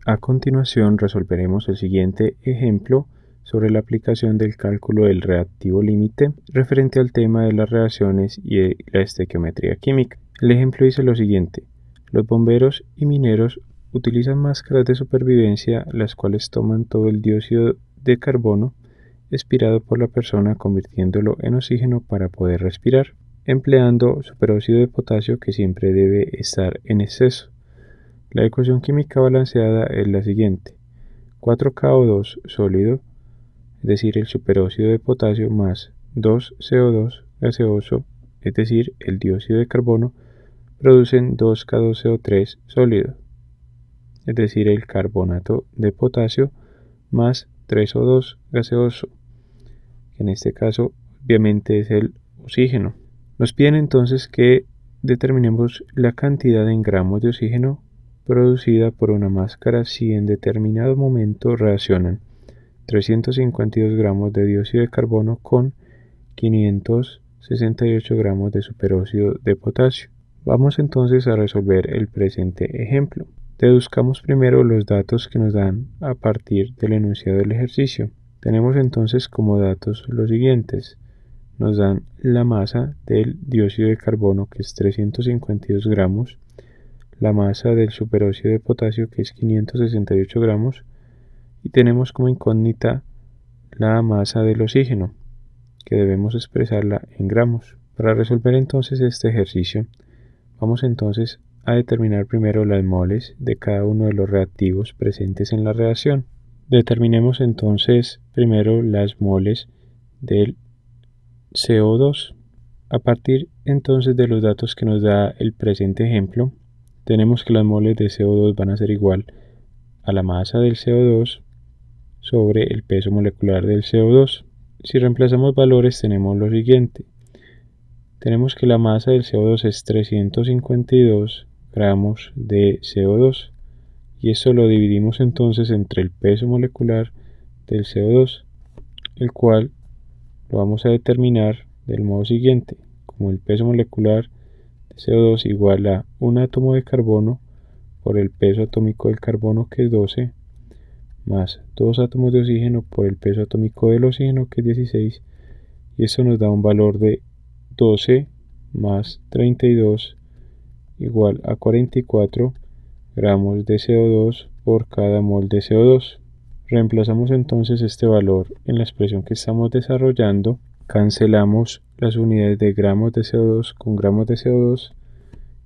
A continuación resolveremos el siguiente ejemplo sobre la aplicación del cálculo del reactivo límite referente al tema de las reacciones y de la estequiometría química. El ejemplo dice lo siguiente: los bomberos y mineros utilizan máscaras de supervivencia, las cuales toman todo el dióxido de carbono expirado por la persona, convirtiéndolo en oxígeno para poder respirar, empleando superóxido de potasio que siempre debe estar en exceso. La ecuación química balanceada es la siguiente: 4KO2 sólido, es decir, el superóxido de potasio, más 2CO2 gaseoso, es decir, el dióxido de carbono, producen 2K2CO3 sólido, es decir, el carbonato de potasio, más 3O2 gaseoso, que en este caso obviamente es el oxígeno. Nos piden entonces que determinemos la cantidad en gramos de oxígeno producida por una máscara si en determinado momento reaccionan 352 gramos de dióxido de carbono con 568 gramos de superóxido de potasio. Vamos entonces a resolver el presente ejemplo. Deduzcamos primero los datos que nos dan a partir del enunciado del ejercicio. Tenemos entonces como datos los siguientes. Nos dan la masa del dióxido de carbono, que es 352 gramos, la masa del superóxido de potasio, que es 568 gramos, y tenemos como incógnita la masa del oxígeno, que debemos expresarla en gramos. Para resolver entonces este ejercicio, vamos entonces a determinar primero las moles de cada uno de los reactivos presentes en la reacción. Determinemos entonces primero las moles del CO2. A partir entonces de los datos que nos da el presente ejemplo, tenemos que las moles de CO2 van a ser igual a la masa del CO2 sobre el peso molecular del CO2. Si reemplazamos valores, tenemos lo siguiente. Tenemos que la masa del CO2 es 352 gramos de CO2, y eso lo dividimos entonces entre el peso molecular del CO2, el cual lo vamos a determinar del modo siguiente: como el peso molecular de CO2 igual a un átomo de carbono por el peso atómico del carbono, que es 12, más 2 átomos de oxígeno por el peso atómico del oxígeno, que es 16, y eso nos da un valor de 12 más 32 igual a 44 gramos de CO2 por cada mol de CO2. Reemplazamos entonces este valor en la expresión que estamos desarrollando, cancelamos las unidades de gramos de CO2 con gramos de CO2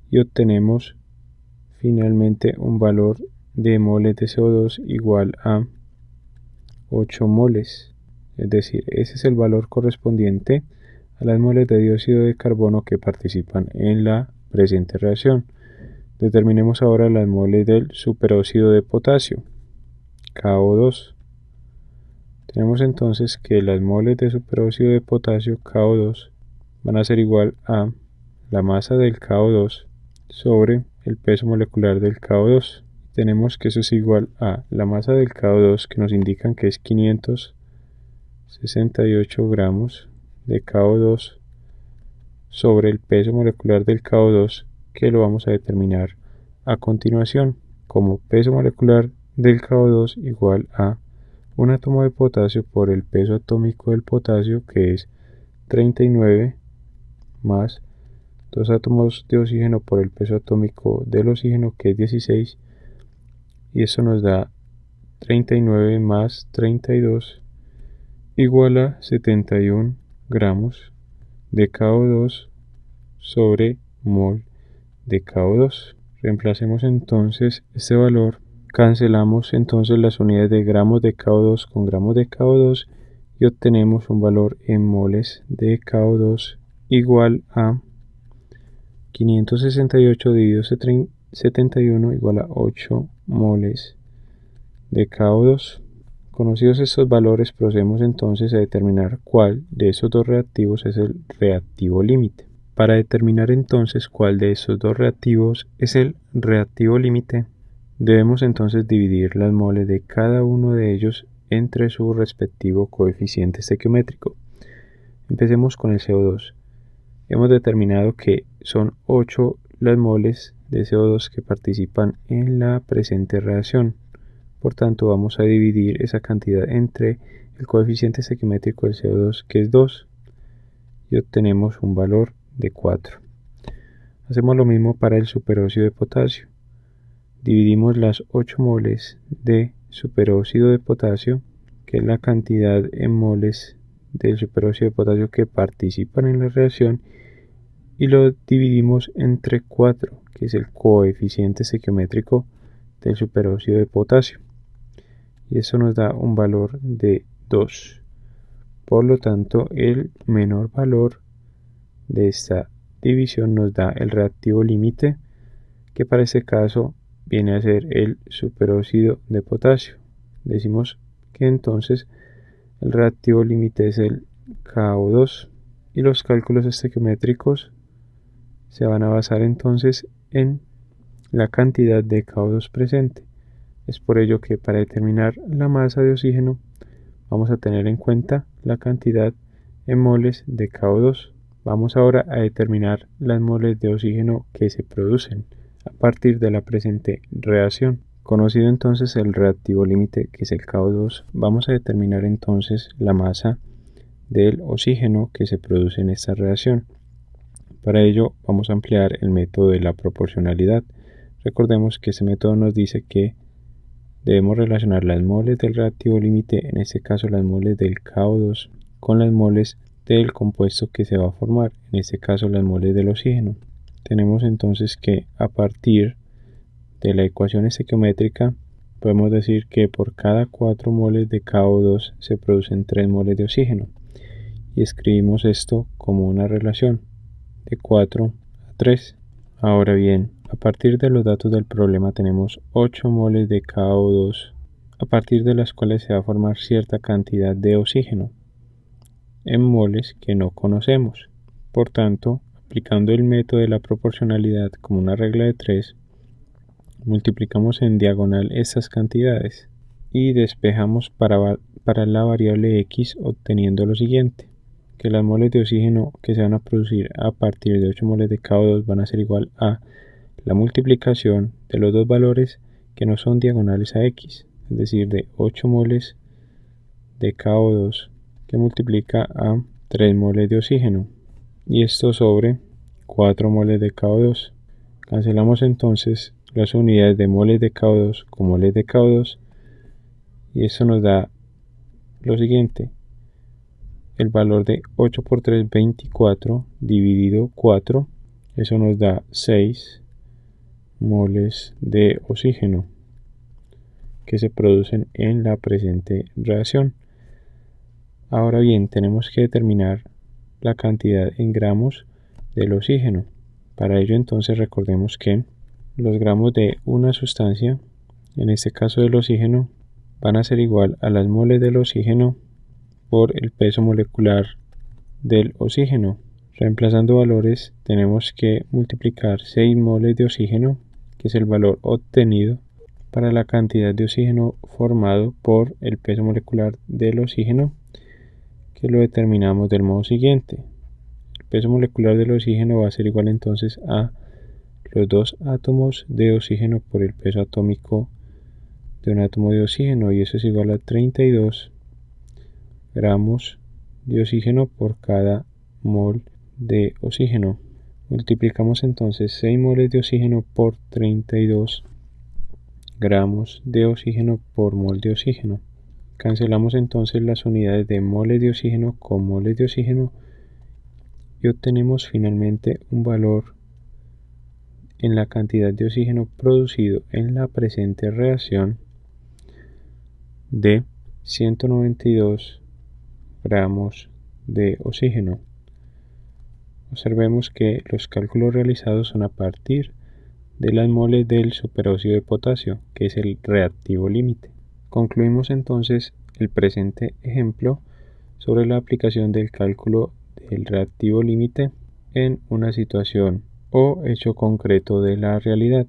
y obtenemos finalmente un valor de moles de CO2 igual a 8 moles, es decir, ese es el valor correspondiente a las moles de dióxido de carbono que participan en la presente reacción. Determinemos ahora las moles del superóxido de potasio, KO2. Tenemos entonces que las moles de superóxido de potasio, KO2, van a ser igual a la masa del KO2 sobre el peso molecular del KO2. Tenemos que eso es igual a la masa del KO2, que nos indican que es 568 gramos de KO2, sobre el peso molecular del KO2, que lo vamos a determinar a continuación como peso molecular del KO2 igual a un átomo de potasio por el peso atómico del potasio, que es 39, más 2 átomos de oxígeno por el peso atómico del oxígeno, que es 16, y eso nos da 39 más 32 igual a 71 gramos de KO2 sobre mol de KO2. Reemplacemos entonces este valor, cancelamos entonces las unidades de gramos de KO2 con gramos de KO2 y obtenemos un valor en moles de KO2 igual a 568 dividido 71 igual a 8 moles de KO2. Conocidos estos valores, procedemos entonces a determinar cuál de esos dos reactivos es el reactivo límite. Para determinar entonces cuál de esos dos reactivos es el reactivo límite, debemos entonces dividir las moles de cada uno de ellos entre su respectivo coeficiente estequiométrico. Empecemos con el CO2. Hemos determinado que son 8 las moles de CO2 que participan en la presente reacción. Por tanto, vamos a dividir esa cantidad entre el coeficiente estequiométrico del CO2, que es 2, y obtenemos un valor de 4. Hacemos lo mismo para el superóxido de potasio. Dividimos las 8 moles de superóxido de potasio, que es la cantidad en moles del superóxido de potasio que participan en la reacción, y lo dividimos entre 4, que es el coeficiente estequiométrico del superóxido de potasio. Y eso nos da un valor de 2. Por lo tanto, el menor valor de esta división nos da el reactivo límite, que para este caso viene a ser el superóxido de potasio. Decimos que entonces el reactivo límite es el KO2, y los cálculos estequiométricos se van a basar entonces en la cantidad de KO2 presente. Es por ello que para determinar la masa de oxígeno vamos a tener en cuenta la cantidad en moles de KO2. Vamos ahora a determinar las moles de oxígeno que se producen a partir de la presente reacción. Conocido entonces el reactivo límite, que es el KO2, vamos a determinar entonces la masa del oxígeno que se produce en esta reacción. Para ello vamos a emplear el método de la proporcionalidad. Recordemos que este método nos dice que debemos relacionar las moles del reactivo límite, en este caso las moles del KO2, con las moles del compuesto que se va a formar, en este caso las moles del oxígeno. Tenemos entonces que a partir de la ecuación estequiométrica podemos decir que por cada 4 moles de KO2 se producen 3 moles de oxígeno, y escribimos esto como una relación de 4 a 3. Ahora bien, a partir de los datos del problema tenemos 8 moles de KO2, a partir de las cuales se va a formar cierta cantidad de oxígeno en moles que no conocemos. Por tanto, aplicando el método de la proporcionalidad como una regla de 3, multiplicamos en diagonal estas cantidades y despejamos para la variable x, obteniendo lo siguiente: que las moles de oxígeno que se van a producir a partir de 8 moles de KO2 van a ser igual a la multiplicación de los dos valores que no son diagonales a x, es decir, de 8 moles de KO2 que multiplica a 3 moles de oxígeno, y esto sobre 4 moles de KO2. Cancelamos entonces las unidades de moles de KO2 con moles de KO2, y eso nos da lo siguiente: el valor de 8 por 3, 24, dividido 4, eso nos da 6 moles de oxígeno que se producen en la presente reacción. Ahora bien, tenemos que determinar la cantidad en gramos del oxígeno. Para ello entonces recordemos que los gramos de una sustancia, en este caso del oxígeno, van a ser igual a las moles del oxígeno por el peso molecular del oxígeno. Reemplazando valores, tenemos que multiplicar 6 moles de oxígeno, que es el valor obtenido, para la cantidad de oxígeno formado por el peso molecular del oxígeno, que lo determinamos del modo siguiente: el peso molecular del oxígeno va a ser igual entonces a los 2 átomos de oxígeno por el peso atómico de un átomo de oxígeno, y eso es igual a 32 gramos de oxígeno por cada mol de oxígeno. Multiplicamos entonces 6 moles de oxígeno por 32 gramos de oxígeno por mol de oxígeno. Cancelamos entonces las unidades de moles de oxígeno con moles de oxígeno y obtenemos finalmente un valor en la cantidad de oxígeno producido en la presente reacción de 192 gramos de oxígeno. Observemos que los cálculos realizados son a partir de las moles del superóxido de potasio, que es el reactivo límite. Concluimos entonces el presente ejemplo sobre la aplicación del cálculo del reactivo límite en una situación o hecho concreto de la realidad.